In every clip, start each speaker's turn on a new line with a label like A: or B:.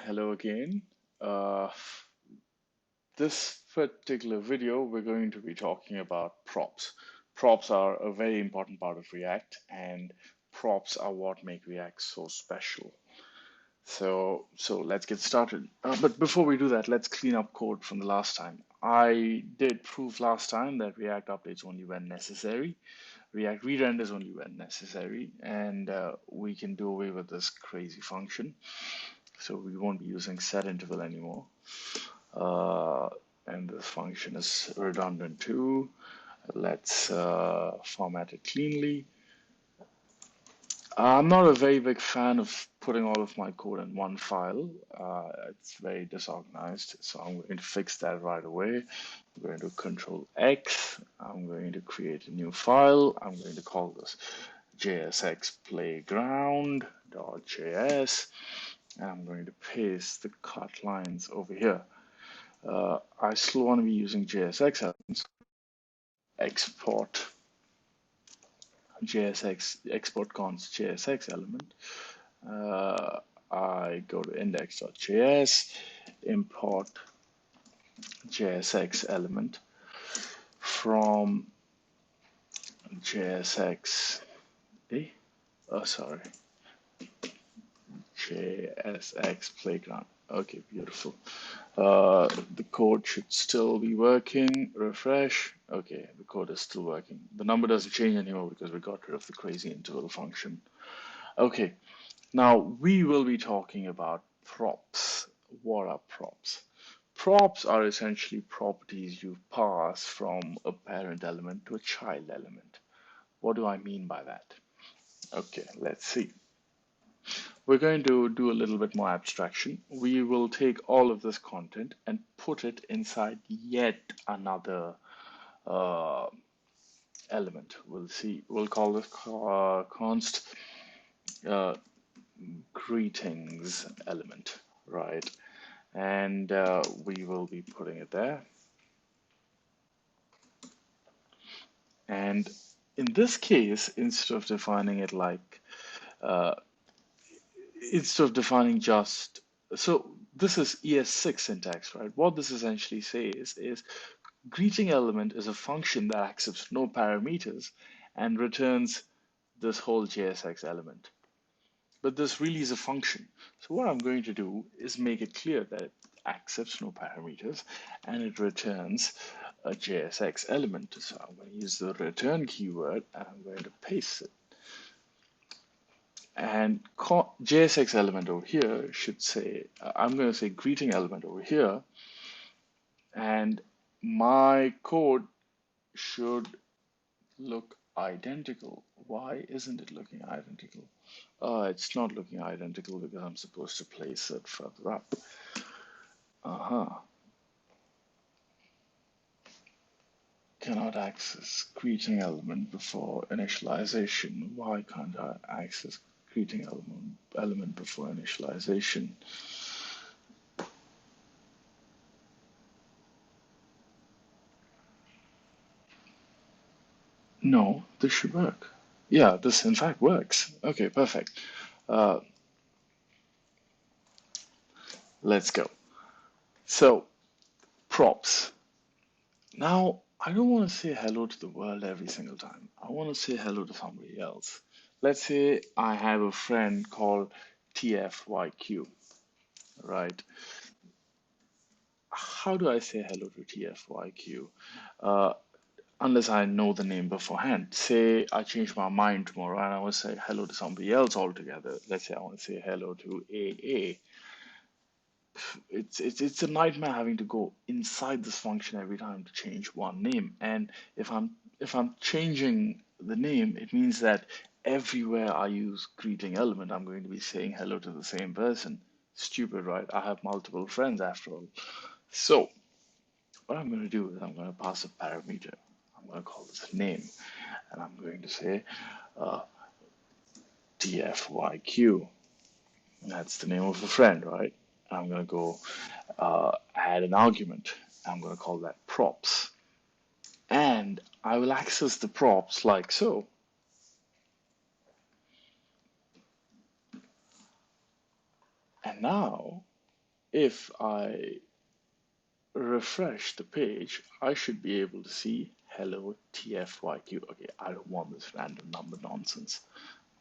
A: Hello again. Uh, this particular video, we're going to be talking about props. Props are a very important part of React, and props are what make React so special. So let's get started. But before we do that, let's clean up code from the last time. I did prove last time that React updates only when necessary. React re-renders only when necessary, and we can do away with this crazy function. So we won't be using setInterval anymore. Uh, and this function is redundant too. Let's format it cleanly. I'm not a very big fan of putting all of my code in one file. It's very disorganized, so I'm going to fix that right away. I'm going to Control X. I'm going to create a new file. I'm going to call this jsxplayground.js, and I'm going to paste the cut lines over here. I still want to be using JSX elements. Export JSX, export const JSX element. I go to index.js, import JSX element from JSX, JSX playground. Okay, beautiful. The code should still be working. Refresh. Okay, the code is still working. The number doesn't change anymore because we got rid of the crazy interval function. Okay, now we will be talking about props. What are props? Props are essentially properties you pass from a parent element to a child element. What do I mean by that? Okay, let's see. We're going to do a little bit more abstraction. We will take all of this content and put it inside yet another uh, element. We'll call this const uh, greetings element, right? And we will be putting it there. And in this case, instead of defining it like instead of defining just, so this is ES6 syntax, right? What this essentially says is greeting element is a function that accepts no parameters and returns this whole JSX element. But this really is a function. So what I'm going to do is make it clear that it accepts no parameters and it returns a JSX element. So I'm going to use the return keyword and I'm going to paste it. And JSX element over here should say, I'm going to say greeting element over here, and my code should look identical. Why isn't it looking identical? It's not looking identical because I'm supposed to place it further up. Cannot access greeting element before initialization. Why can't I access greeting element before initialization? No, this should work. Yeah, this in fact works. Okay, perfect. Let's go. So, props. Now, I don't want to say hello to the world every single time. I want to say hello to somebody else. Let's say I have a friend called TFYQ, right? How do I say hello to TFYQ? Unless I know the name beforehand. Say I change my mind tomorrow and I want to say hello to somebody else altogether. Let's say I want to say hello to AA. It's a nightmare having to go inside this function every time to change one name. And if I'm changing the name, it means that everywhere I use greeting element, I'm going to be saying hello to the same person. Stupid, right? I have multiple friends after all. So what I'm going to do is I'm going to pass a parameter. I'm going to call this name, and I'm going to say TFYQ. That's the name of a friend, right? I'm going to go add an argument. I'm going to call that props. And I will access the props like so. And now if I refresh the page, I should be able to see hello TFYQ. Okay, I don't want this random number nonsense.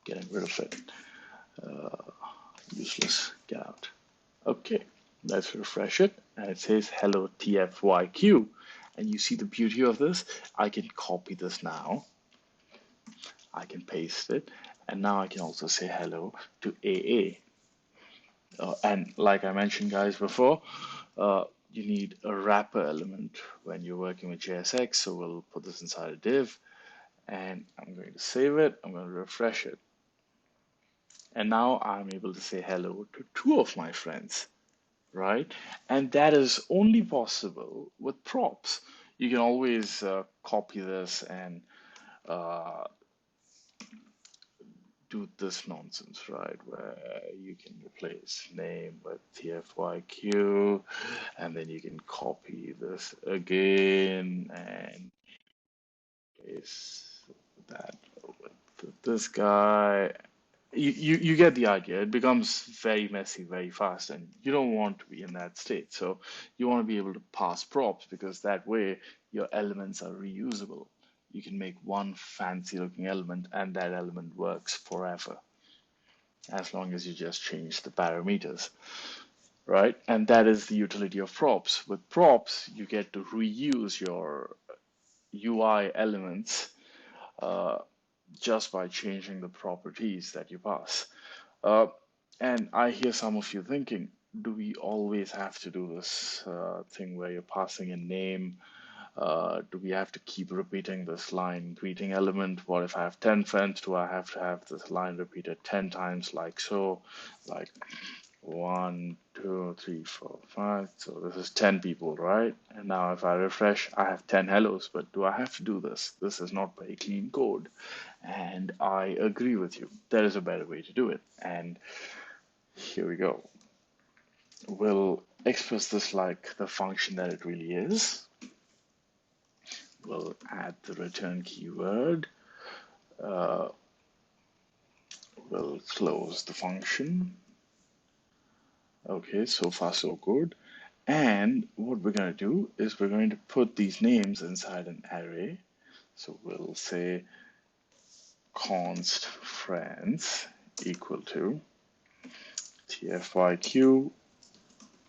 A: Getting rid of it. Useless. Get out. Okay, let's refresh it. And it says hello TFYQ. And you see the beauty of this? I can copy this now. I can paste it. And now I can also say hello to AA. And like I mentioned, guys, before, you need a wrapper element when you're working with JSX. So we'll put this inside a div, and I'm going to save it. I'm going to refresh it. And now I'm able to say hello to two of my friends, right? And that is only possible with props. You can always copy this and uh, do this nonsense, right? Where you can replace name with TFYQ, and then you can copy this again and paste that with this guy. You get the idea. It becomes very messy very fast, and you don't want to be in that state. So you want to be able to pass props because that way your elements are reusable. You can make one fancy looking element, and that element works forever as long as you just change the parameters, right? And that is the utility of props. With props, you get to reuse your UI elements uh, just by changing the properties that you pass. Uh, and I hear some of you thinking, do we always have to do this thing where you're passing a name? Do we have to keep repeating this line greeting element? What if I have 10 friends? Do I have to have this line repeated 10 times like so? Like 1, 2, 3, 4, 5. So this is 10 people, right? And now if I refresh, I have 10 hellos. But do I have to do this? This is not very clean code. And I agree with you. There is a better way to do it. And here we go. We'll express this like the function that it really is. We'll add the return keyword. We'll close the function. Okay, so far so good. And what we're going to do is we're going to put these names inside an array. So we'll say const friends equal to tfyq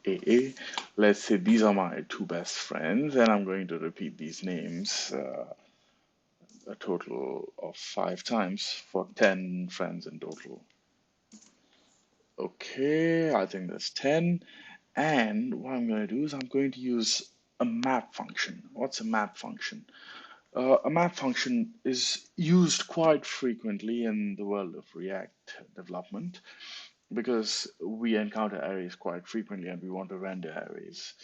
A: AA. Let's say these are my two best friends, and I'm going to repeat these names a total of 5 times for 10 friends in total. Okay, I think that's 10. And what I'm going to do is I'm going to use a map function. What's a map function? A map function is used quite frequently in the world of React development because we encounter arrays quite frequently and we want to render arrays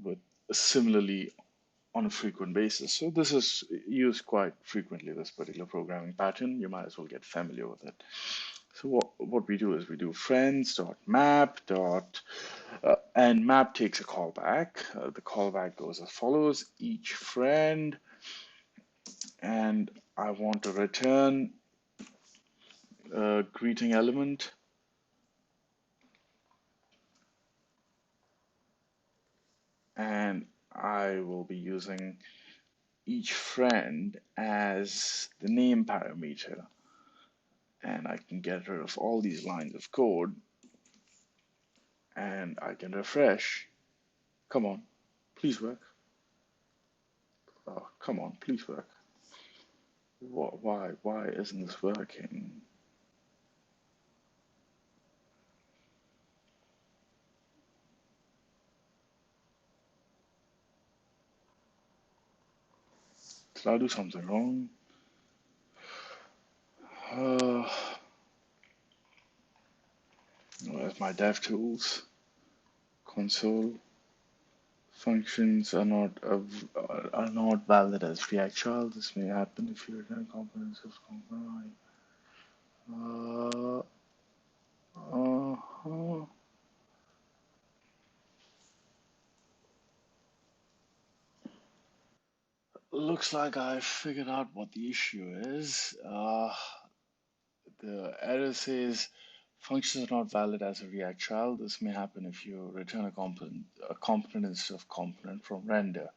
A: with similarly on a frequent basis. So this is used quite frequently, this particular programming pattern. You might as well get familiar with it. So what we do is we do friends.map dot and map takes a callback. The callback goes as follows: each friend, and I want to return a greeting element, and I will be using each friend as the name parameter, and I can get rid of all these lines of code, and I can refresh. Come on, please work. Oh, come on, please work. Why isn't this working? Did I do something wrong? Uh, where's my DevTools console? Functions are not valid as React child. This may happen if you return components of component. Uh, uh-huh. Looks like I figured out what the issue is. The error says Functions are not valid as a React child. This may happen if you return a component instead of component from render.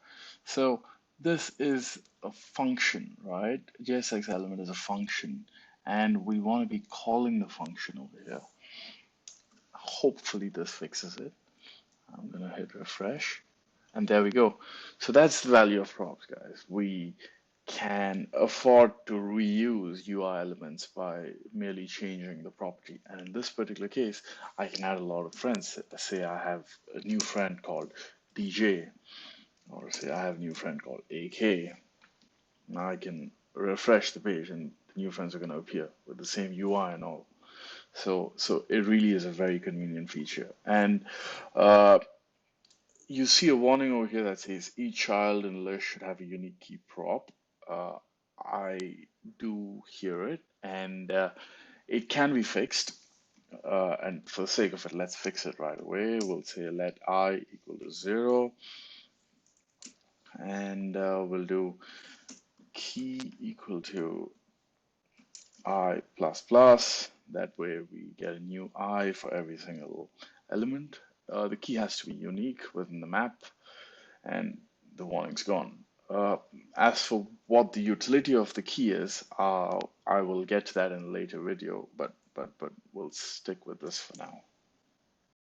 A: So this is a function, right? JSX element is a function, and we want to be calling the function over here. Hopefully this fixes it. I'm gonna hit refresh, and there we go. So that's the value of props, guys. We can afford to reuse UI elements by merely changing the property. And in this particular case, I can add a lot of friends. Say I have a new friend called DJ, or say I have a new friend called AK. Now I can refresh the page and the new friends are going to appear with the same UI and all. So it really is a very convenient feature. And uh, you see a warning over here that says each child in list should have a unique key prop. Uh, I do hear it, and it can be fixed. And for the sake of it, let's fix it right away. We'll say let I equal to 0, and we'll do key equal to I plus plus. That way we get a new I for every single element. The key has to be unique within the map, and the warning's gone. Uh, as for what the utility of the key is, I will get to that in a later video, but we'll stick with this for now.